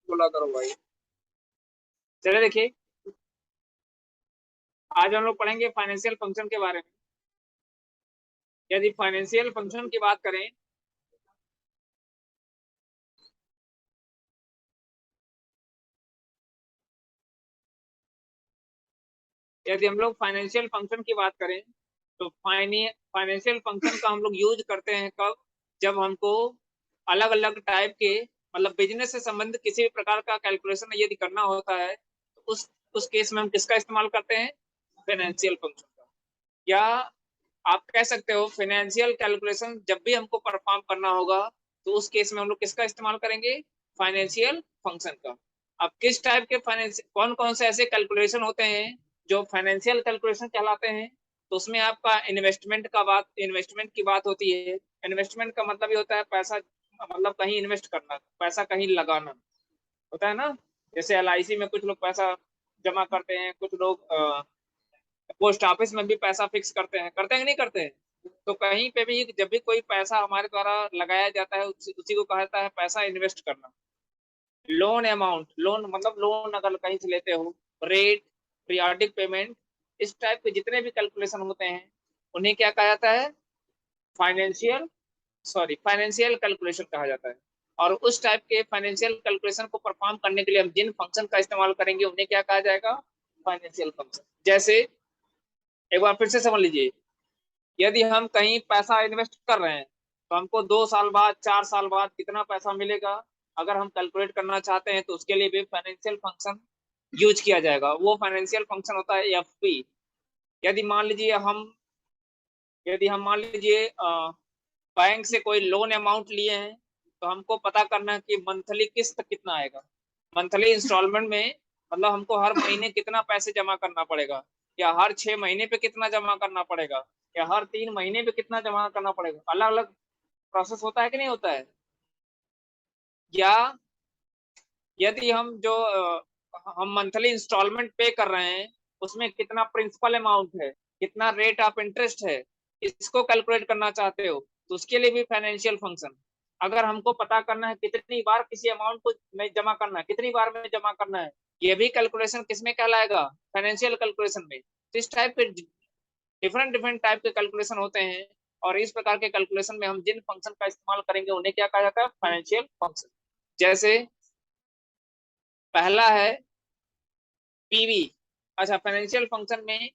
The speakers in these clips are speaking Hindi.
बोला करो भाई। चलिए देखिए, आज हम लोग पढ़ेंगे फाइनेंशियल फंक्शन के बारे में। यदि फाइनेंशियल फंक्शन की बात करें, यदि हम लोग फाइनेंशियल फंक्शन की बात करें तो फाइनेंशियल फंक्शन का हम लोग यूज करते हैं कब? जब हमको अलग अलग टाइप के मतलब बिजनेस से संबंधित किसी भी प्रकार का कैलकुलेशन यदि करना होता है तो उस केस में हम किसका इस्तेमाल करते हैं? फाइनेंशियल फंक्शन का। या आप कह सकते हो फाइनेंशियल कैलकुलेशन जब भी हमको परफॉर्म करना होगा तो उस केस में हम लोग किसका इस्तेमाल करेंगे? फाइनेंशियल फंक्शन का। अब किस टाइप के फाइनेंस कौन कौन से ऐसे कैलकुलेशन होते हैं जो फाइनेंशियल कैलकुलेशन कहलाते हैं? तो उसमें आपका इन्वेस्टमेंट की बात होती है। इन्वेस्टमेंट का मतलब ये होता है पैसा, मतलब कहीं इन्वेस्ट करना, पैसा कहीं लगाना होता है ना। जैसे LIC में कुछ लोग पैसा जमा करते हैं, कुछ लोग पोस्ट ऑफिस में भी पैसा फिक्स करते हैं कि नहीं करते हैं? तो कहीं पे भी जब भी कोई पैसा हमारे द्वारा लगाया जाता है उसी को कहा जाता है पैसा इन्वेस्ट करना। लोन अमाउंट, लोन मतलब लोन अगर कहीं से लेते हो, रेट, पीरियोडिक पेमेंट, इस टाइप के जितने भी कैलकुलेशन होते हैं उन्हें क्या कहा जाता है? फाइनेंशियल फाइनेंशियल कैलकुलेशन कहा जाता है। और उस टाइप के फाइनेंशियल कैलकुलेशन को परफॉर्म करने के लिए हम जिन फंक्शन का इस्तेमाल करेंगे उन्हें क्या कहा जाएगा? Financial function. जैसे एक बार फिर से समझ लीजिए, यदि हम कहीं पैसा इन्वेस्ट कर रहे हैं तो हमको 2 साल बाद, 4 साल बाद कितना पैसा मिलेगा अगर हम कैलकुलेट करना चाहते हैं तो उसके लिए भी फाइनेंशियल फंक्शन यूज किया जाएगा। वो फाइनेंशियल फंक्शन होता है FP। यदि मान लीजिए हम यदि हम मान लीजिए बैंक से कोई लोन अमाउंट लिए हैं तो हमको पता करना है कि मंथली किस्त कितना आएगा। मंथली इंस्टॉलमेंट में मतलब हमको हर महीने कितना पैसे जमा करना पड़ेगा, या हर 6 महीने पे कितना जमा करना पड़ेगा, या हर 3 महीने पे कितना जमा करना पड़ेगा। अलग अलग प्रोसेस होता है कि नहीं होता है? या यदि हम मंथली इंस्टॉलमेंट पे कर रहे हैं उसमें कितना प्रिंसिपल अमाउंट है, कितना रेट ऑफ इंटरेस्ट है, इसको कैलकुलेट करना चाहते हो तो उसके लिए भी फाइनेंशियल फंक्शन। अगर हमको पता करना है कितनी बार किसी अमाउंट को में जमा करना है, कितनी बार में जमा करना है, ये भी कैलकुलेशन किसमें कहलाएगा? फाइनेंशियल कैलकुलेशन में। तो इस टाइप के डिफरेंट डिफरेंट टाइप के कैलकुलेशन होते हैं। और इस प्रकार के कैलकुलेशन में हम जिन फंक्शन का इस्तेमाल करेंगे उन्हें क्या कहा जाता है? Financial function. जैसे पहला है PV। अच्छा, फाइनेंशियल फंक्शन में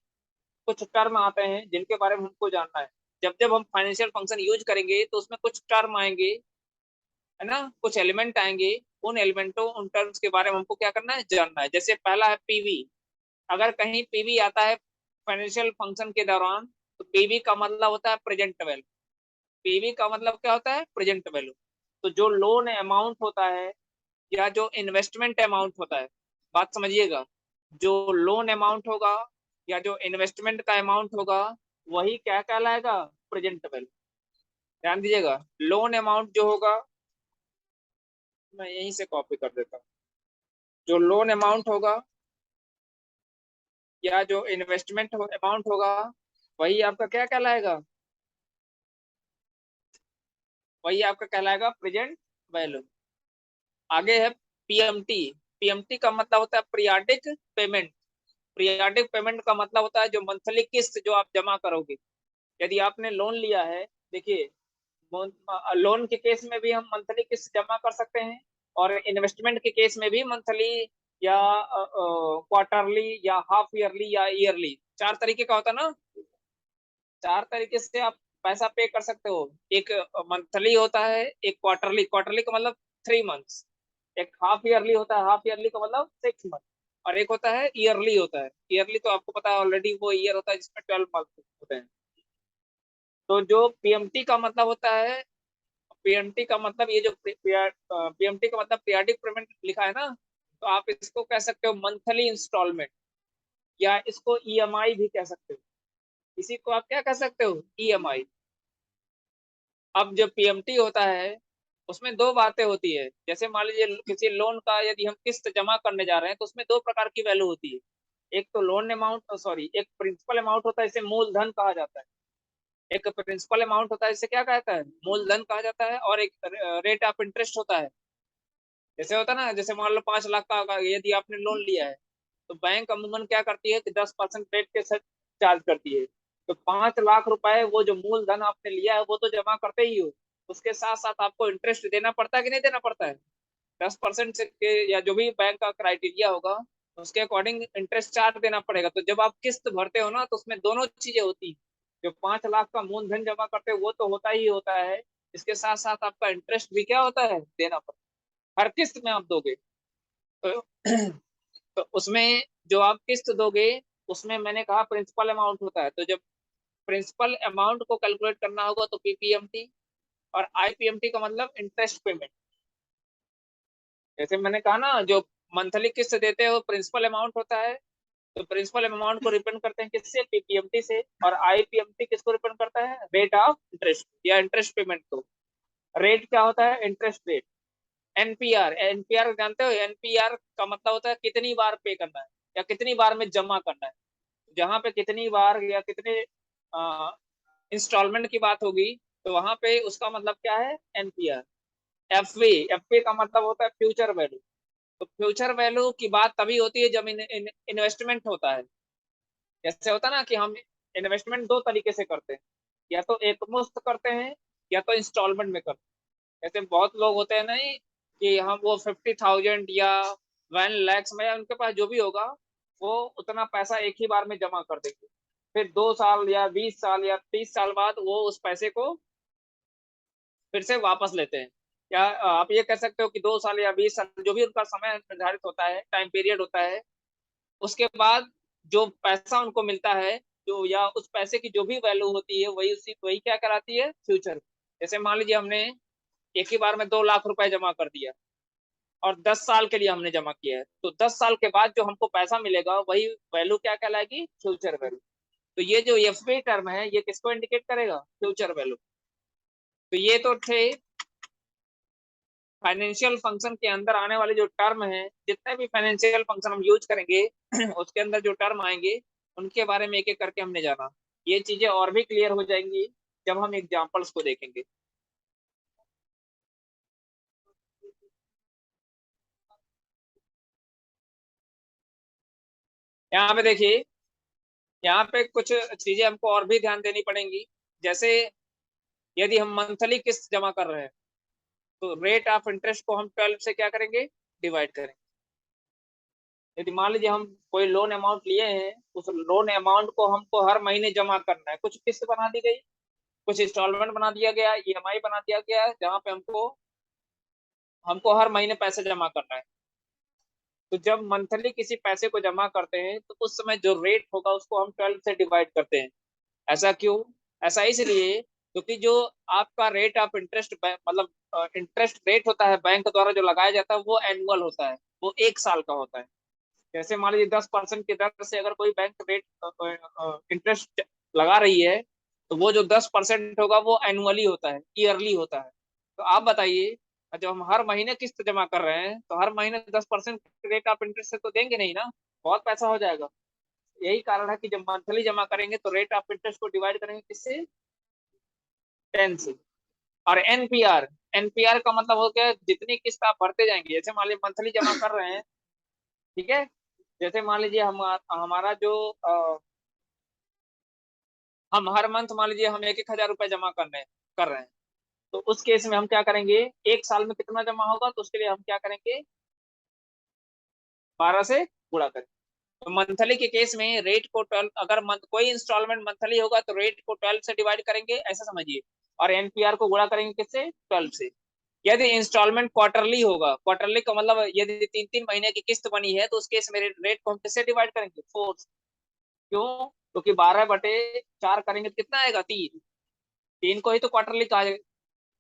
कुछ टर्म आते हैं जिनके बारे में हमको जानना है। जब जब हम फाइनेंशियल फंक्शन यूज करेंगे तो उसमें कुछ टर्म आएंगे, है ना, कुछ एलिमेंट आएंगे। उन टर्म्स के बारे में हमको क्या करना है? जानना है। जैसे पहला है PV। अगर कहीं PV आता है फाइनेंशियल फंक्शन के दौरान तो PV का मतलब होता है प्रेजेंट वैल्यू। PV का मतलब क्या होता है? Present value. तो जो लोन अमाउंट होता है या जो इन्वेस्टमेंट अमाउंट होता है, बात समझिएगा, जो लोन अमाउंट होगा या जो इन्वेस्टमेंट का अमाउंट होगा वही क्या कहलाएगा? Present value. ध्यान दीजिएगा, लोन अमाउंट जो होगा, मैं यहीं से कॉपी कर देता हूँ, जो लोन अमाउंट होगा या जो इन्वेस्टमेंट अमाउंट होगा वही आपका क्या कहलाएगा? वही आपका कहलाएगा प्रेजेंट वैल्यू। आगे है PMT। PMT का मतलब होता है पीरियाडिक पेमेंट। पीरियाडिक पेमेंट का मतलब होता है जो मंथली किस्त जो आप जमा करोगे। यदि आपने लोन लिया है, देखिए, लोन के केस में भी हम मंथली किस्त जमा कर सकते हैं और इन्वेस्टमेंट के केस में भी मंथली या क्वार्टरली या हाफ ईयरली या ईयरली, 4 तरीके का होता है ना। 4 तरीके से आप पैसा पे कर सकते हो। एक मंथली होता है, एक क्वार्टरली, क्वार्टरली का मतलब 3 मंथ्स, एक हाफ ईयरली होता है, हाफ ईयरली का मतलब 6 मंथ, और एक होता है ईयरली होता है। ईयरली तो आपको पता है ऑलरेडी, वो ईयर होता है जिसमें 12 मंथ होते हैं। तो जो PMT का मतलब होता है, PMT का मतलब ये जो PMT का मतलब पीरियाडिक पेमेंट लिखा है ना, तो आप इसको कह सकते हो मंथली इंस्टॉलमेंट, या इसको EMI भी कह सकते हो। इसी को आप क्या कह सकते हो? EMI। अब जो PMT होता है उसमें दो बातें होती है। जैसे मान लीजिए किसी लोन का यदि हम किस्त जमा करने जा रहे हैं तो उसमें दो प्रकार की वैल्यू होती है। एक तो लोन अमाउंट, सॉरी, एक प्रिंसिपल अमाउंट होता है, इसे मूलधन कहा जाता है। एक प्रिंसिपल अमाउंट होता है, इसे क्या कहता है? मूलधन कहा जाता है। और एक रेट ऑफ इंटरेस्ट होता है। जैसे होता ना, जैसे मान लो 5 लाख का यदि आपने लोन लिया है, तो बैंक अमूमन क्या करती है कि 10% रेट के साथ चार्ज करती है। तो 5 लाख रुपए वो जो मूलधन आपने लिया है वो तो जमा करते ही हो, उसके साथ साथ आपको इंटरेस्ट देना पड़ता है कि नहीं देना पड़ता है? 10% से के या जो भी बैंक का क्राइटेरिया होगा उसके अकॉर्डिंग इंटरेस्ट चार्ज देना पड़ेगा। तो जब आप किस्त भरते हो ना, तो उसमें दोनों चीजें होती हैं। जो 5 लाख का मूलधन जमा करते हो वो तो होता ही होता है, इसके साथ साथ आपका इंटरेस्ट भी क्या होता है, देना पड़ता है। हर किस्त में आप दोगे तो, तो उसमें जो आप किस्त दोगे उसमें मैंने कहा प्रिंसिपल अमाउंट होता है। तो जब प्रिंसिपल अमाउंट को कैलकुलेट करना होगा तो पीपीएमटी, और आईपीएमटी का मतलब इंटरेस्ट पेमेंट। जैसे मैंने कहा ना, जो मंथली किस्त देते हैं वो प्रिंसिपल अमाउंट होता है। तो प्रिंसिपल अमाउंट को रिटर्न करते हैं किससे, पीपीएमटी से। और आईपीएमटी किसको रिटर्न करता है, रेट ऑफ इंटरेस्ट या इंटरेस्ट पेमेंट को। रेट क्या होता है, इंटरेस्ट रेट। एनपीआर, एनपीआर जानते हो? एनपीआर का मतलब होता है कितनी बार पे करना है या कितनी बार में जमा करना है। जहां पे कितनी बार या कितने इंस्टॉलमेंट की बात होगी, तो वहां पे उसका मतलब क्या है, एनपीआर। एफवी, एफवी का मतलब होता है फ्यूचर वैल्यू। तो फ्यूचर वैल्यू की बात तभी होती है जब इन्वेस्टमेंट होता है। जैसे होता है ना कि हम इन्वेस्टमेंट दो तरीके से करते हैं, या तो एक मुश्त करते हैं या तो इंस्टॉलमेंट में करते हैं। जैसे बहुत लोग होते हैं नहीं कि हम वो 50,000 या 1 लाख में, या उनके पास जो भी होगा वो उतना पैसा एक ही बार में जमा कर देंगे। फिर 2 साल या 20 साल या 30 साल बाद वो उस पैसे को फिर से वापस लेते हैं। क्या आप ये कह सकते हो कि 2 साल या 20 साल जो भी उनका समय निर्धारित होता है, टाइम पीरियड होता है, उसके बाद जो पैसा उनको मिलता है, जो या उस पैसे की जो भी वैल्यू होती है वही उसी वही क्या कराती है, फ्यूचर। जैसे मान लीजिए हमने एक ही बार में 2 लाख रुपए जमा कर दिया और 10 साल के लिए हमने जमा किया है, तो 10 साल के बाद जो हमको पैसा मिलेगा वही वैल्यू क्या कहलाएगी, फ्यूचर वैल्यू। तो ये जो एफपी टर्म है ये किसको इंडिकेट करेगा, फ्यूचर वैल्यू। तो ये तो थे फाइनेंशियल फंक्शन के अंदर आने वाले जो टर्म है। जितने भी फाइनेंशियल फंक्शन हम यूज करेंगे उसके अंदर जो टर्म आएंगे उनके बारे में एक एक करके हमने जाना। ये चीजें और भी क्लियर हो जाएंगी जब हम एग्जांपल्स को देखेंगे। यहाँ पे देखिए, यहाँ पे कुछ चीजें हमको और भी ध्यान देनी पड़ेंगी। जैसे यदि हम मंथली किस्त जमा कर रहे हैं, तो रेट ऑफ इंटरेस्ट को हम 12 से क्या करेंगे, डिवाइड करेंगे। यदि मान लीजिए हम कोई लोन अमाउंट लिए हैं, उस लोन अमाउंट को हमको हर महीने जमा करना है। कुछ किस्त बना दी गई, कुछ इंस्टॉलमेंट बना दिया गया, ईएमआई बना दिया गया है, जहाँ पे हमको हमको हर महीने पैसे जमा करना है। तो जब मंथली किसी पैसे को जमा करते हैं तो उस समय जो रेट होगा उसको हम 12 से डिवाइड करते हैं। ऐसा क्यों? ऐसा इसलिए क्योंकि जो आपका रेट ऑफ इंटरेस्ट मतलब इंटरेस्ट रेट होता है बैंक द्वारा जो लगाया जाता है वो एनुअल होता है, वो 1 साल का होता है। जैसे मान लीजिए 10% की दर से अगर कोई बैंक रेट इंटरेस्ट लगा रही है, तो वो जो 10% होगा वो एनुअली होता है, ईयरली होता है। तो आप बताइए, जब हम हर महीने किस्त जमा कर रहे हैं तो हर महीने 10% रेट ऑफ इंटरेस्ट से तो देंगे नहीं ना, बहुत पैसा हो जाएगा। यही कारण है कि जब मंथली जमा करेंगे तो रेट ऑफ इंटरेस्ट को डिवाइड करेंगे किससे, 10 से। और एनपीआर, एनपीआर का मतलब हो गया जितनी किस्त आप भरते जाएंगे। जैसे मान लीजिए मंथली जमा कर रहे हैं, ठीक है। जैसे मान लीजिए हमारा जो हम हर मंथ मान लीजिए हम 1,000 रुपए जमा कर रहे हैं, तो उस केस में हम क्या करेंगे, 1 साल में कितना जमा होगा तो उसके लिए हम क्या करेंगे, 12 से गुणा करें। तो मंथली के केस में रेट को 12, अगर कोई इंस्टॉलमेंट मंथली होगा तो रेट को 12 से डिवाइड करेंगे, ऐसा समझिए। और एनपीआर को गुणा करेंगे किससे, 12 से। यदि इंस्टॉलमेंट क्वार्टरली होगा, क्वार्टरली का मतलब यदि 3 3 महीने की किस्त बनी है तो उस केस में रेट को हम किससे डिवाइड करेंगे, 4। क्यों? क्योंकि 12/4 करेंगे तो कितना आएगा, 3। 3 को ही तो क्वार्टरली कहा जाएगा।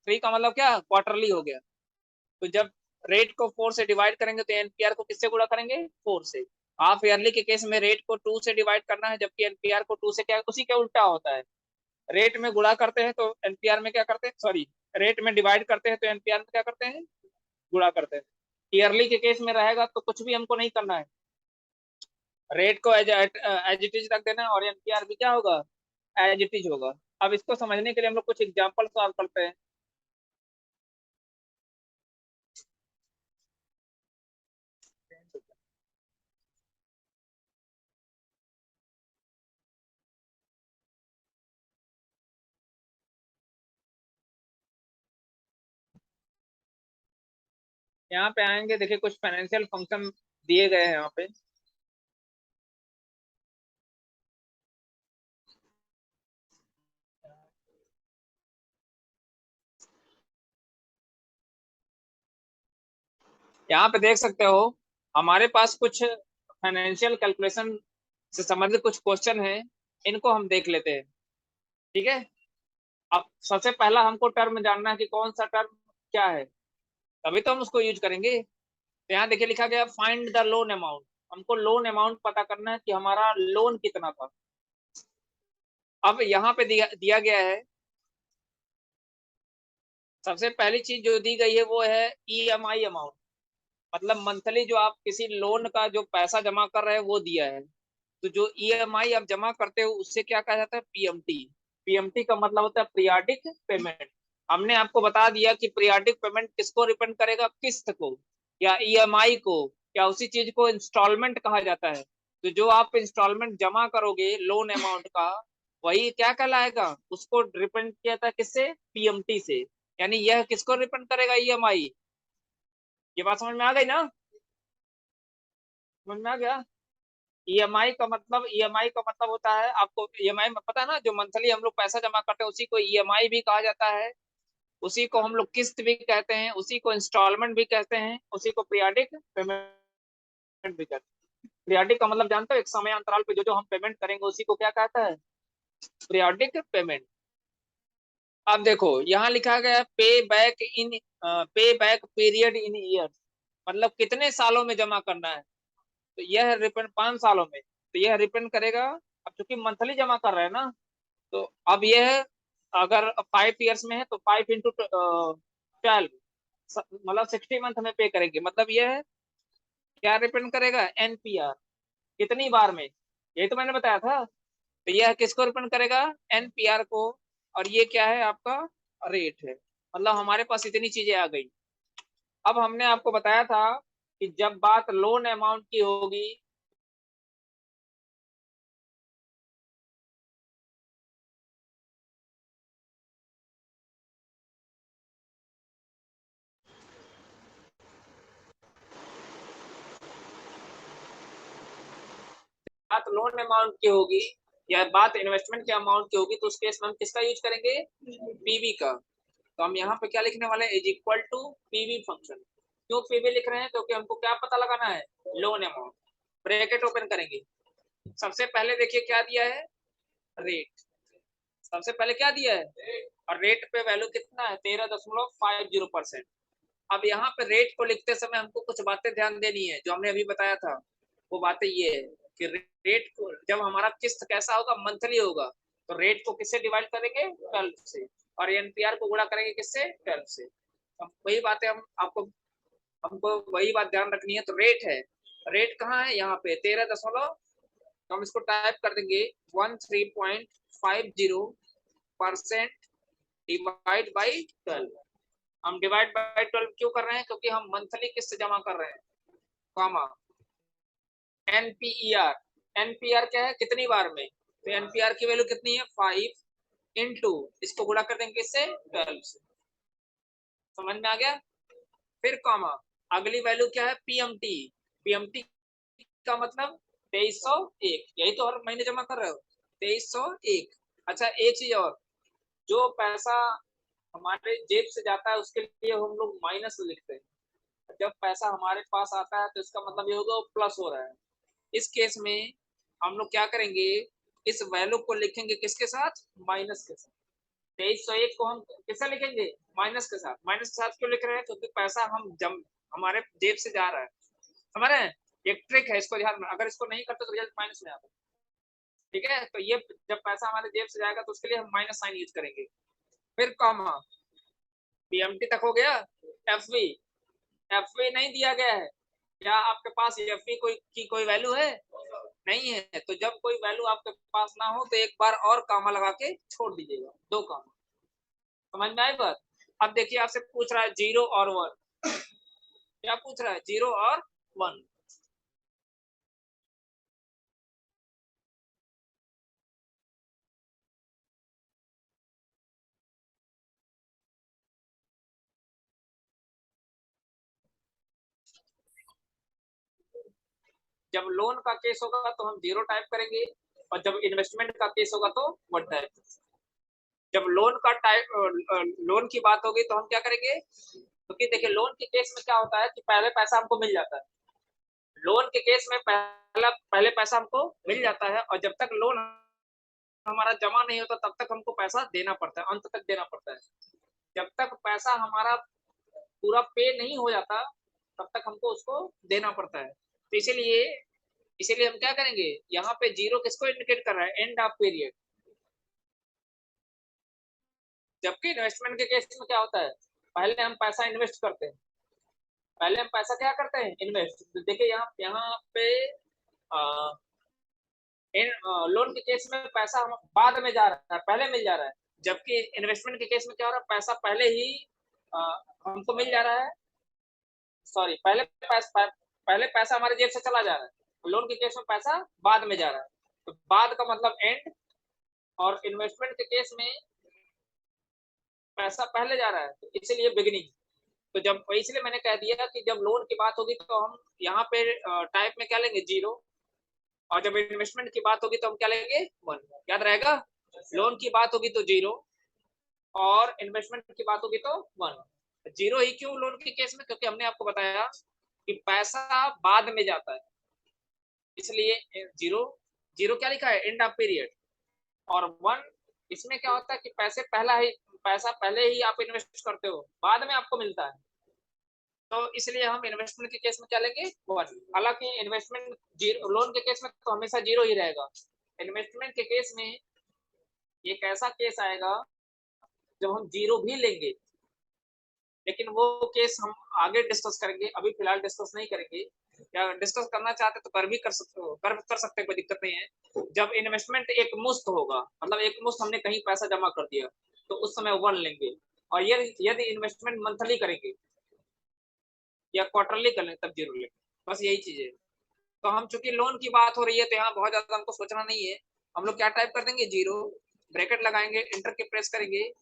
3 का मतलब क्या, क्वार्टरली हो गया। तो जब रेट को 4 से डिवाइड करेंगे तो एनपीआर को किससे गुणा करेंगे, 4 से। हाफ ईयरली के केस में रेट को 2 से डिवाइड करना है, जबकि एनपीआर को 2 से क्या, उसी के उल्टा होता है। रेट में गुणा करते हैं तो एनपीआर में क्या करते हैं, सॉरी, रेट में डिवाइड करते हैं तो एनपीआर में क्या करते हैं, गुणा करते हैं। ईयरली के केस में रहेगा तो कुछ भी हमको नहीं करना है, रेट को एज इट इज रख देना है, और एनपीआर भी क्या होगा, एज इट इज होगा। अब इसको समझने के लिए हम लोग कुछ एग्जाम्पल सॉल्व करते हैं। यहाँ पे आएंगे, देखिए कुछ फाइनेंशियल फंक्शन दिए गए हैं यहाँ पे। यहाँ पे देख सकते हो हमारे पास कुछ फाइनेंशियल कैलकुलेशन से संबंधित कुछ क्वेश्चन है, इनको हम देख लेते हैं। ठीक है। अब सबसे पहला हमको टर्म जानना है कि कौन सा टर्म क्या है, तभी तो हम उसको यूज करेंगे। तो यहाँ देखिए लिखा गया फाइंड द लोन अमाउंट। हमको लोन अमाउंट पता करना है कि हमारा लोन कितना था। अब यहाँ पे दिया दिया गया है, सबसे पहली चीज जो दी गई है वो है ईएमआई अमाउंट। मतलब मंथली जो आप किसी लोन का जो पैसा जमा कर रहे हैं वो दिया है। तो जो ईएमआई आप जमा करते हो उससे क्या कहा जाता है, पीएमटी। पीएमटी का मतलब होता है पीरियाडिक पेमेंट। हमने आपको बता दिया कि पीरियाडिक पेमेंट किसको रिफंड करेगा, किस्त को या ईएमआई को, या उसी चीज को इंस्टॉलमेंट कहा जाता है। तो जो आप इंस्टॉलमेंट जमा करोगे लोन अमाउंट का, वही क्या कहलाएगा, उसको रिफंड किया था किससे, पीएमटी से। यानी यह किसको रिफंड करेगा, ईएमआई। ये बात समझ में आ गई ना, समझ में आ गया। ईएमआई का मतलब होता है, आपको ईएमआई में पता है ना, जो मंथली हम लोग पैसा जमा करते हैं उसी को ईएमआई भी कहा जाता है। उसी को हम लोग किस्त भी कहते हैं, उसी को इंस्टॉलमेंट भी कहते हैं, उसी को पीरियाडिक पेमेंट भी कहते हैं। पीरियाडिक का मतलब जानते हो, एक समय अंतराल पे जो जो हम पेमेंट करेंगे उसी को क्या कहता है, पीरियाडिक पेमेंट। अब देखो यहाँ लिखा गया है पे बैक पीरियड इन ईयर। मतलब कितने सालों में जमा करना है। तो यह रिफंड 5 सालों में, तो यह रिफंड करेगा। अब चूंकि मंथली जमा कर रहे हैं ना, तो अब यह अगर 5 ईयर्स में है तो 5 × 12, मतलब 60 मंथ में पे करेंगे। मतलब यह क्या रिफंड करेगा, एनपीआर। कितनी बार में, यही तो मैंने बताया था। तो यह किसको रिफंड करेगा, एनपीआर को। और ये क्या है आपका, रेट है। मतलब हमारे पास इतनी चीजें आ गई। अब हमने आपको बताया था कि जब बात लोन अमाउंट की होगी, बात लोन अमाउंट की होगी या बात इन्वेस्टमेंट के अमाउंट की होगी, तो उस केस में हम किसका यूज करेंगे, पीवी का। तो हम यहाँ पे क्या लिखने वाले हैं, is equal to PV function. क्यों पीवी लिख रहे हैं, क्योंकि हमको क्या पता लगाना है, लोन अमाउंट। ब्रैकेट ओपन करेंगे, सबसे पहले देखिए क्या दिया है, रेट। सबसे पहले क्या दिया है, और रेट पे वैल्यू कितना है, 13.50%। अब यहाँ पे रेट को लिखते समय हमको कुछ बातें ध्यान देनी है, जो हमने अभी बताया था। वो बातें ये है कि रेट को जब हमारा किस्त कैसा होगा, मंथली होगा, तो रेट को किससे डिवाइड करेंगे, 12 से। और एनपीआर को गुणा करेंगे किससे, 12 से। अब वही बातें हम आपको हमको वही बात ध्यान रखनी है। तो रेट है, रेट कहाँ है, यहाँ पे 13 तो हम इसको टाइप कर देंगे 13.50% डिवाइड बाई 12। हम डिवाइड बाई 12 क्यों कर रहे हैं, क्योंकि हम मंथली किस्त जमा कर रहे हैं, कॉमा एनपीईआर। एनपीआर क्या है, कितनी बार में। तो एनपीआर की वैल्यू कितनी है, 5 इसको गुणा कर देंगे किससे, 12 से। समझ में आ गया। फिर कॉमा, अगली वैल्यू क्या है, पीएमटी। पीएमटी का मतलब 2301, यही तो हर महीने जमा कर रहे हो, 2301। अच्छा एक चीज और, जो पैसा हमारे जेब से जाता है उसके लिए हम लोग माइनस लिखते हैं। जब पैसा हमारे पास आता है तो इसका मतलब ये होगा वो प्लस हो रहा है। इस केस में हम लोग क्या करेंगे, इस वैल्यू को लिखेंगे किसके साथ, माइनस के साथ। 2301 को हम किससे लिखेंगे, माइनस के साथ। माइनस के साथ क्यों लिख रहे हैं, क्योंकि पैसा हमारे जेब से जा रहा है। समझ रहे हैं, एक ट्रिक है, इसको ध्यान में, अगर इसको नहीं करते तो रिजल्ट माइनस में आता है। ठीक है, तो ये जब पैसा हमारे जेब से जाएगा तो उसके लिए हम माइनस साइन यूज करेंगे। फिर कॉमा, पीएमटी तक हो गया। एफवी, एफवी नहीं दिया गया है। क्या आपके पास एफवी कोई वैल्यू है, नहीं है। तो जब कोई वैल्यू आपके पास ना हो तो एक बार और कामा लगा के छोड़ दीजिएगा, 2 कामा। समझ में आई बात। अब देखिए आपसे पूछ रहा है 0 और 1। क्या पूछ रहा है, 0 और 1। जब लोन का केस होगा तो हम 0 टाइप करेंगे, और जब इन्वेस्टमेंट का केस होगा तो 1 टाइप। जब लोन का लोन की बात होगी तो हम क्या करेंगे, क्योंकि देखिए लोन के केस में क्या होता है कि पहले पैसा हमको मिल जाता है। लोन के केस में पहले पैसा हमको मिल जाता है, और जब तक लोन हमारा जमा नहीं होता तब तक हमको पैसा देना पड़ता है, अंत तक देना पड़ता है। जब तक पैसा हमारा पूरा पे नहीं हो जाता तब तक हमको उसको देना पड़ता है। तो इसीलिए हम क्या करेंगे, यहाँ पे 0 किसको इंडिकेट कर रहा है, एंड ऑफ पीरियड। जबकि इन्वेस्टमेंट के केस में क्या होता है, पहले हम पैसा इन्वेस्ट करते हैं, पहले हम पैसा क्या करते हैं, इन्वेस्ट। तो देखिए यहाँ पे लोन के केस में पैसा हम बाद में जा रहा है, पहले मिल जा रहा है। जबकि इन्वेस्टमेंट के केस में क्या हो रहा है, पैसा पहले ही हमको मिल जा रहा है। सॉरी, पहले पैसा हमारे जेब से चला जा रहा है। लोन के केस में पैसा बाद में जा रहा है, तो बाद का मतलब एंड, और इन्वेस्टमेंट के केस में पैसा पहले जा रहा है, तो इसलिए बिगिनिंग। तो जब इसलिए मैंने कह दिया कि जब लोन की बात होगी तो हम यहाँ पे टाइप में क्या लेंगे, 0, और जब इन्वेस्टमेंट की बात होगी तो हम क्या लेंगे, 1। याद रहेगा, लोन की बात होगी तो 0, और इन्वेस्टमेंट की बात होगी तो 1। 0 ही क्यों लोन के केस में, क्योंकि हमने आपको बताया कि पैसा बाद में जाता है, इसलिए 0 क्या लिखा है, एंड ऑफ पीरियड। और 1 इसमें क्या होता है कि पैसा पहले ही आप इन्वेस्ट करते हो, बाद में आपको मिलता है। तो इसलिए हम इन्वेस्टमेंट के केस में क्या लेंगे, 1। हालांकि इन्वेस्टमेंट लोन के केस में तो हमेशा 0 ही रहेगा। इन्वेस्टमेंट के केस में एक ऐसा केस आएगा जब हम 0 भी लेंगे, लेकिन वो केस हम आगे डिस्कस करेंगे, अभी फिलहाल डिस्कस नहीं करेंगे। या डिस्कस करना चाहते तो कर सकते हैं, कोई दिक्कत नहीं है। जब इन्वेस्टमेंट एक मुश्त होगा, मतलब एक मुश्त हमने कहीं पैसा जमा कर दिया, तो उस समय 1 लेंगे। और यदि इन्वेस्टमेंट मंथली करेंगे या क्वार्टरली कर लें तब 0 लेंगे। बस यही चीज है। तो हम चूंकि लोन की बात हो रही है तो यहाँ बहुत ज्यादा हमको सोचना नहीं है। हम लोग क्या टाइप कर देंगे, 0, ब्रैकेट लगाएंगे, इंटर के प्रेस करेंगे।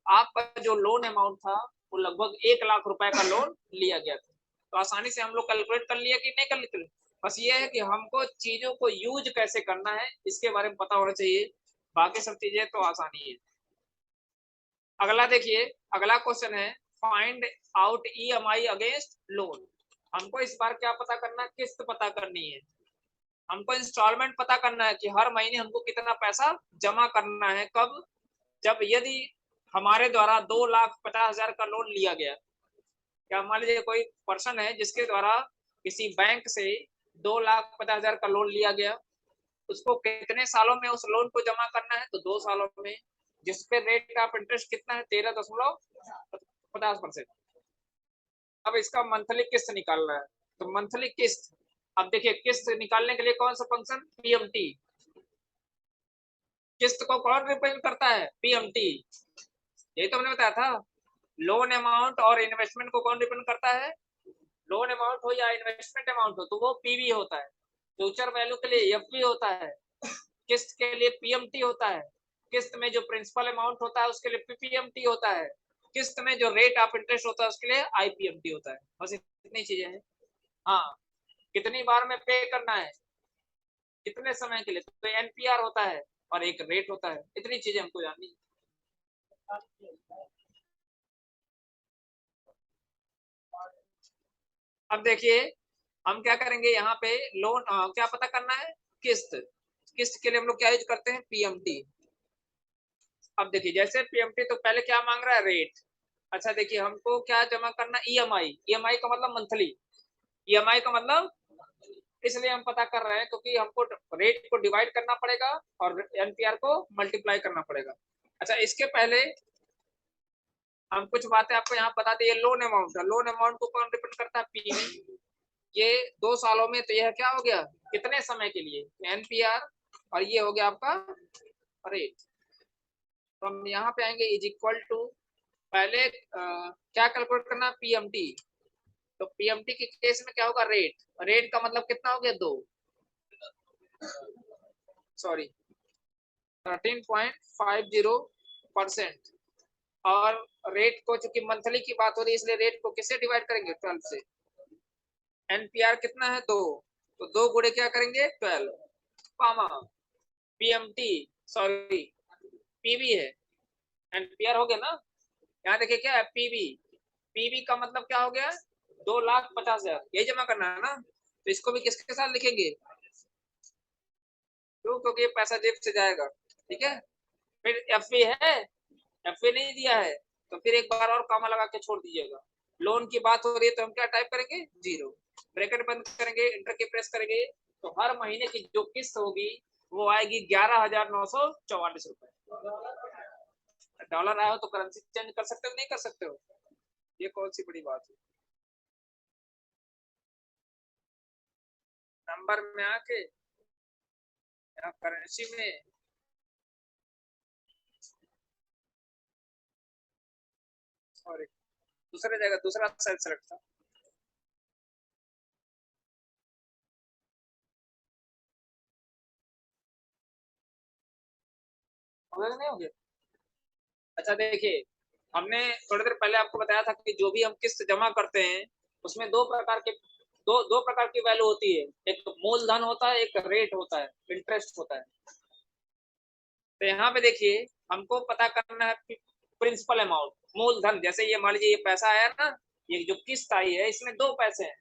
आपका जो लोन अमाउंट था वो लगभग 1 लाख रुपए का लोन लिया गया था। तो आसानी से हम लोग कैलकुलेट कर लिया कि नहीं कर लेते। बस ये है कि हमको चीजों को यूज कैसे करना है इसके बारे में पता होना चाहिए, बाकी सब चीजें तो आसानी है। अगला देखिए, अगला क्वेश्चन है, find out EMI against loan. हमको इस बार क्या पता करना है, किस्त पता करनी है। हमको इंस्टॉलमेंट पता करना है कि हर महीने हमको कितना पैसा जमा करना है। कब, जब यदि हमारे द्वारा 2,50,000 का लोन लिया गया। क्या मान लीजिए कोई पर्सन है जिसके द्वारा किसी बैंक से 2,50,000 का लोन लिया गया, उसको कितने सालों में उस लोन को जमा करना है, तो 2 सालों में, जिसपे रेट ऑफ इंटरेस्ट कितना है, 13.50%। अब इसका मंथली किस्त निकालना है, तो मंथली किस्त, अब देखिए किस्त निकालने के लिए कौन सा फंक्शन, पीएमटी। किस्त को कौन रिप्रेजेंट करता है, पीएमटी। यही तो हमने बताया था। लोन अमाउंट और इन्वेस्टमेंट को कौन रिप्रेजेंट करता है, लोन अमाउंट हो या इन्वेस्टमेंट अमाउंट हो तो वो पीवी होता है। फ्यूचर वैल्यू के लिए एफवी होता है, किस्त के लिए पीएमटी होता है, किस्त में जो प्रिंसिपल अमाउंट होता है उसके लिए पीपीएमटी होता है, किस्त में जो रेट ऑफ इंटरेस्ट होता है उसके लिए आईपीएमटी होता है। बस इतनी चीजें हैं। हाँ, कितनी बार में पे करना है, कितने समय के लिए, तो एनपीआर होता है और एक रेट होता है। इतनी चीजें हमको जाननी है। अब देखिए हम क्या करेंगे, यहाँ पे लोन क्या पता करना है, किस्त। किस्त के लिए हम लोग क्या यूज करते हैं, पीएमटी। अब देखिए जैसे पीएमटी, तो पहले क्या मांग रहा है, रेट। अच्छा देखिए हमको क्या जमा करना, ईएमआई। ईएमआई का मतलब मंथली, ईएमआई का मतलब, इसलिए हम पता कर रहे हैं क्योंकि हमको रेट को डिवाइड करना पड़ेगा और एनपीआर को मल्टीप्लाई करना पड़ेगा। अच्छा इसके पहले हम कुछ बातें आपको यहाँ बता दें। लोन अमाउंट है, लोन अमाउंट को कौन डिपेंड करता है, पी। ये 2 सालों में, तो यह क्या हो गया, कितने समय के लिए, एनपीआर, और ये हो गया आपका रेट। तो हम यहाँ पे आएंगे, इज इक्वल टू, पहले क्या कैलकुलेट करना, पीएमटी। तो पीएमटी के केस में क्या होगा, रेट। रेट का मतलब कितना हो गया, 2, सॉरी 13.50%। और रेट को, चूंकि मंथली की बात हो रही है इसलिए रेट को किससे डिवाइड करेंगे, 12 से। एनपीआर कितना है, 2, तो 2 गुणे क्या करेंगे 12, कॉमा पीएमटी, सॉरी पीवी है, एम्पियर हो गया ना। यहाँ देखिए क्या है पीवी, पीवी का मतलब क्या हो गया 2,50,000, यही जमा करना है ना। तो इसको भी किसके साथ लिखेंगे, क्यों, क्योंकि ये पैसा जेब से जाएगा, ठीक है। फिर एफ है, एफ नहीं दिया है तो फिर एक बार और कॉमा लगा के छोड़ दीजिएगा। लोन की बात हो रही है तो हम क्या टाइप करेंगे, जीरो, ब्रैकेट बंद करेंगे, इंटर की प्रेस करेंगे, तो हर महीने की जो किस्त होगी वो आएगी 11,944 रुपए। डॉलर आया हो तो करेंसी चेंज कर सकते हो, नहीं कर सकते हो, ये कौन सी बड़ी बात है। नंबर में आके यहाँ करेंसी में, सॉरी दूसरे जगह दूसरा सेल सेलेक्ट था। हो गया कि नहीं हो गया। अच्छा देखिए, हमने थोड़ी देर पहले आपको बताया था कि जो भी हम किस्त जमा करते हैं उसमें दो प्रकार की वैल्यू होती है, एक मूलधन होता है, एक रेट होता है, इंटरेस्ट होता है। तो यहाँ पे देखिए हमको पता करना है प्रिंसिपल अमाउंट, मूलधन, जैसे ये मान लीजिए ये पैसा आया ना, ये जो किस्त आई है इसमें दो पैसे हैं,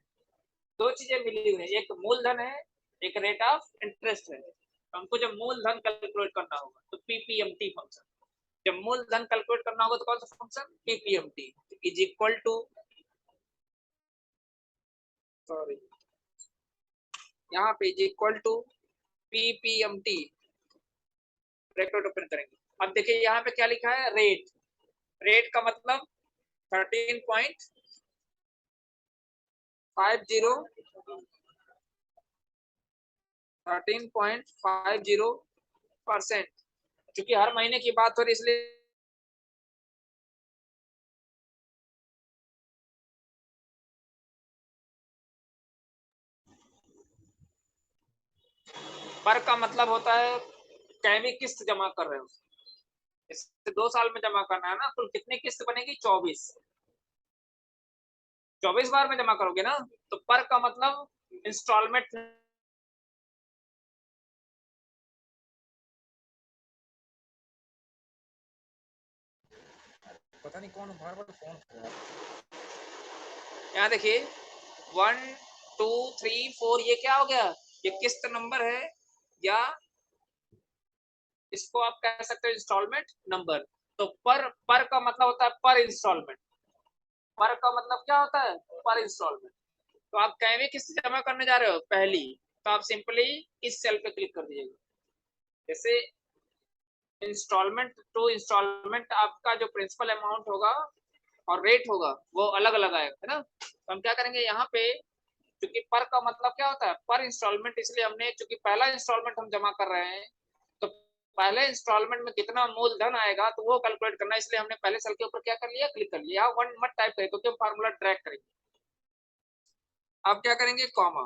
दो चीजें मिली हुई है, एक मूलधन है, एक रेट ऑफ इंटरेस्ट है। तो हमको जब मूलधन कैलकुलेट करना होगा तो पीपीएमटी फंक्शन, जब मूलधन कैलकुलेट करना होगा तो कौन सा function, PPMT is equal to, sorry यहाँ पे is equal to PPMT, bracket open करेंगे। अब देखिए यहाँ पे क्या लिखा है, रेट, रेट का मतलब 13.50%, क्योंकि हर महीने की बात हो रही इसलिए पर का मतलब होता है कैवी किस्त जमा कर रहे हो, इससे 2 साल में जमा करना है ना, कुल कितनी किस्त बनेगी 24, 24 बार में जमा करोगे ना। तो पर का मतलब इंस्टॉलमेंट, पता नहीं कौन बार बार फोन कर रहा है। यहाँ देखिए 1 2 3 4, ये क्या हो गया, ये किस्त नंबर है, या इसको आप कह सकते हो इंस्टॉलमेंट नंबर। तो पर का मतलब होता है पर इंस्टॉलमेंट, पर का मतलब क्या होता है, पर इंस्टॉलमेंट। तो आप कैवी किस्त जमा करने जा रहे हो पहली, तो आप सिंपली इस सेल पे क्लिक कर दीजिएगा। जैसे इंस्टॉलमेंट टू इंस्टॉलमेंट आपका जो प्रिंसिपल अमाउंट होगा और रेट होगा वो अलग अलग आएगा, है ना। तो हम क्या करेंगे यहाँ पे, क्योंकि पर का मतलब क्या होता है, पर इंस्टॉलमेंट, इसलिए हमने, चूंकि पहला इंस्टॉलमेंट हम जमा कर रहे हैं तो पहले इंस्टॉलमेंट में कितना मूलधन आएगा तो वो कैलकुलेट करना है, इसलिए हमने पहले सेल के ऊपर क्या कर लिया, क्लिक कर लिया। यहाँ वन मत टाइप करें क्योंकि हम फार्मूला ट्रैक करेंगे। अब क्या करेंगे, कॉमा,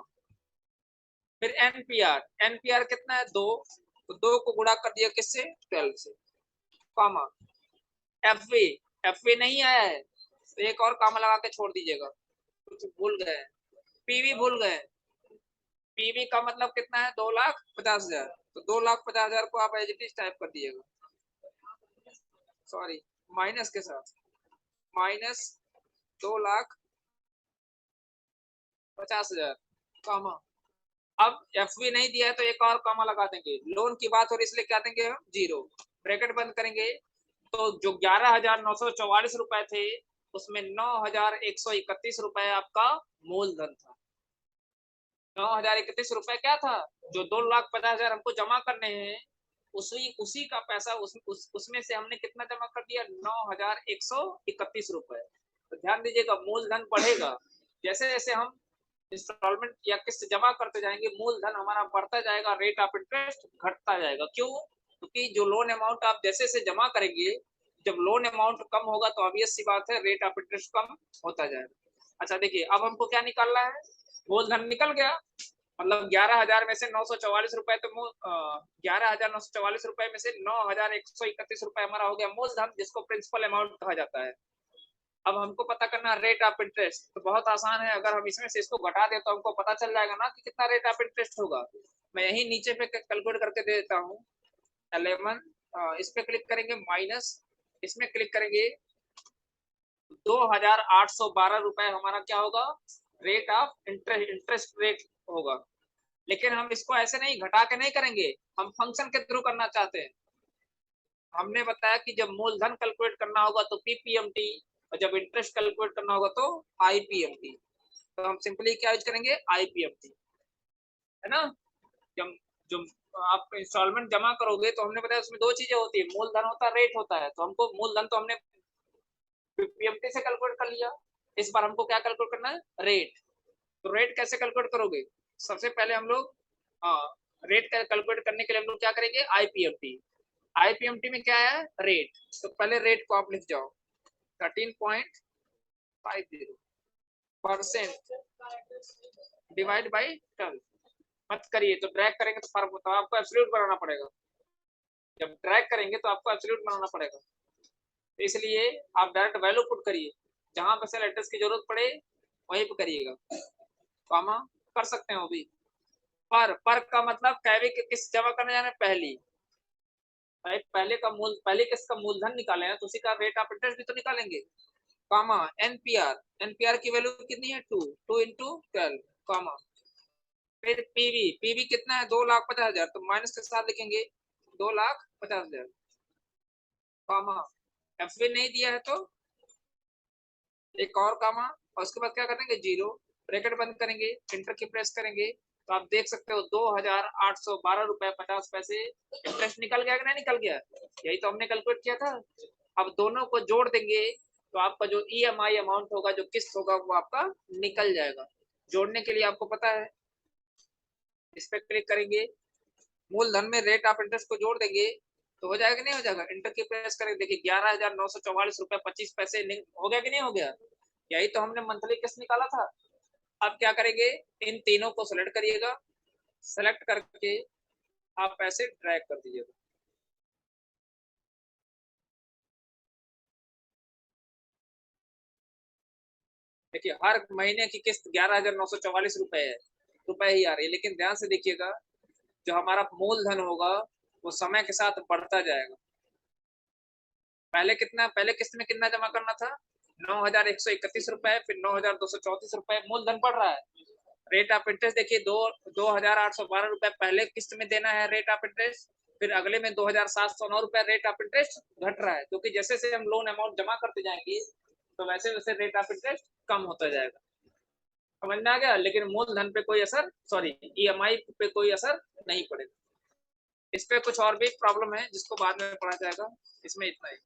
फिर एनपीआर, एनपीआर कितना है 2, तो 2 को गुणा कर दिया किससे, 12 से, कॉमा एफवी, एफवी नहीं आया है तो एक और कॉमा लगा के छोड़ दीजिएगा, कुछ भूल गए, पीवी भूल गए, पीवी का मतलब कितना है 2,50,000, तो 2,50,000 को आप एज इट इज टाइप कर दिएगा, सॉरी माइनस के साथ, माइनस 2,50,000, कॉमा। अब एफवी नहीं दिया है तो एक और कॉमा लगा देंगे, लोन की बात हो रही इसलिए क्या देंगे हम, जीरो, ब्रैकेट बंद करेंगे। तो जो 11,944 रुपए थे उसमें 9,131 रुपए आपका मूलधन था। 9,031 रुपए क्या था, जो 2,50,000 हमको जमा करने हैं, उसी उसी का पैसा उसमें से हमने कितना जमा कर दिया, 9,131 रुपए। तो ध्यान दीजिएगा मूलधन बढ़ेगा, जैसे जैसे हम इंस्टॉलमेंट या किस्त जमा करते जाएंगे मूलधन हमारा बढ़ता जाएगा, रेट ऑफ इंटरेस्ट घटता जाएगा। क्यों, क्योंकि जो लोन अमाउंट आप जैसे जैसे जमा करेंगे, जब लोन अमाउंट कम होगा तो ऑब्वियस सी बात है रेट ऑफ इंटरेस्ट कम होता जाएगा। अच्छा देखिए अब हमको क्या निकालना है, मूलधन निकल गया, मतलब 11,000 में से 944 रुपए, तो 11,944 रुपए में से 9,131 रुपए हमारा हो गया मूलधन, जिसको प्रिंसिपल अमाउंट कहा जाता है। अब हमको पता करना रेट ऑफ इंटरेस्ट, तो बहुत आसान है, अगर हम इसमें से इसको घटा दें तो हमको पता चल जाएगा ना कि कितना रेट ऑफ इंटरेस्ट होगा। मैं यही नीचे पे कैलकुलेट करके दे देता हूँ। 11 इस पे क्लिक करेंगे, माइनस इसमें क्लिक करेंगे, 2,812 रुपए हमारा क्या होगा, रेट ऑफ इंटरेस्ट रेट होगा। लेकिन हम इसको ऐसे नहीं घटा के नहीं करेंगे, हम फंक्शन के थ्रू करना चाहते हैं। हमने बताया कि जब मूलधन कैलकुलेट करना होगा तो पीपीएमटी, और जब इंटरेस्ट कैलकुलेट करना होगा तो आईपीएमटी। तो हम सिंपली क्या यूज करेंगे, आईपीएमटी, है ना। जब जो आप इंस्टॉलमेंट जमा करोगे तो हमने बताया उसमें दो चीजें होती है, मूलधन होता है, रेट होता है। तो हमको मूलधन तो हमने पीपीएमटी से कैलकुलेट कर लिया, इस बार हमको क्या कैलकुलेट करना है, रेट। तो रेट कैसे कैलकुलेट करोगे, सबसे पहले हम लोग रेट कैलकुलेट करने के लिए हम लोग क्या करेंगे, आईपीएमटी। आईपीएमटी में क्या है, रेट। तो पहले रेट को आप लिख जाओ, 13.50% डिवाइड बाई 12। मत करिए, तो ड्रैग करेंगे तो फर्क होता है, आपको एब्सोल्यूट बनाना पड़ेगा। जब ड्रैग करेंगे तो आपको एब्सोल्यूट बनाना पड़ेगा, तो इसलिए आप डायरेक्ट वैल्यू पुट करिए, जहां पर सेल एड्रेस की जरूरत पड़े वहीं पर करिएगा, कॉमा कर सकते हैं वो भी। पर का मतलब कैरी किस जमा करने जाना है, पहली भाई, पहले किसका मूलधन निकाले हैं तो उसी का रेट ऑफ इंटरेस्ट भी तो निकालेंगे, कॉमा एनपीआर। एनपीआर की वैल्यू कितनी है, 2 इंटू 12, कॉमा फिर पीवी। पीवी कितना है, 2,50,000, तो माइनस के साथ लिखेंगे 2,50,000, कॉमा एफवी नहीं दिया है तो एक और कॉमा, और उसके बाद क्या करेंगे, जीरो, ब्रैकेट बंद करेंगे, इंटर की प्रेस करेंगे, तो आप देख सकते हो 2,812 रुपए 50 पैसे इंटरेस्ट निकल गया कि नहीं निकल गया, यही तो हमने कैलकुलेट किया था। अब दोनों को जोड़ देंगे तो आपका जो ईएमआई अमाउंट होगा, जो किस्त होगा, वो आपका निकल जाएगा। जोड़ने के लिए आपको पता है, इस पर क्लिक करेंगे, मूलधन में रेट ऑफ इंटरेस्ट को जोड़ देंगे तो हो जाएगा नहीं हो जाएगा, इंटर की प्रेस करेंगे, देखिए 11,944 रुपए 25 पैसे लिंक हो गया कि नहीं हो गया, यही तो हमने मंथली किस्त निकाला था। अब क्या करेंगे, इन तीनों को सेलेक्ट करिएगा, सेलेक्ट करके आप पैसे ड्रैग कर दीजिएगा। देखिए हर महीने की किस्त 11,944 रुपए ही आ रही है, लेकिन ध्यान से देखिएगा, जो हमारा मूलधन होगा वो समय के साथ बढ़ता जाएगा। पहले किस्त में कितना जमा करना था, 9,131 रुपए, फिर 9,234 रुपए, मूलधन बढ़ रहा है। रेट ऑफ इंटरेस्ट देखिए, 2,812 रुपए पहले किस्त में देना है रेट ऑफ इंटरेस्ट, फिर अगले में 2,709 रुपए रेट ऑफ इंटरेस्ट घट रहा है, क्योंकि जैसे जैसे हम लोन अमाउंट जमा करते जाएंगे तो वैसे वैसे रेट ऑफ इंटरेस्ट कम होता जाएगा। समझ में आ गया, लेकिन मूलधन पे कोई असर, सॉरी ईएमआई पे कोई असर नहीं पड़ेगा। इस पे कुछ और भी प्रॉब्लम है जिसको बाद में पढ़ा जाएगा, इसमें इतना ही।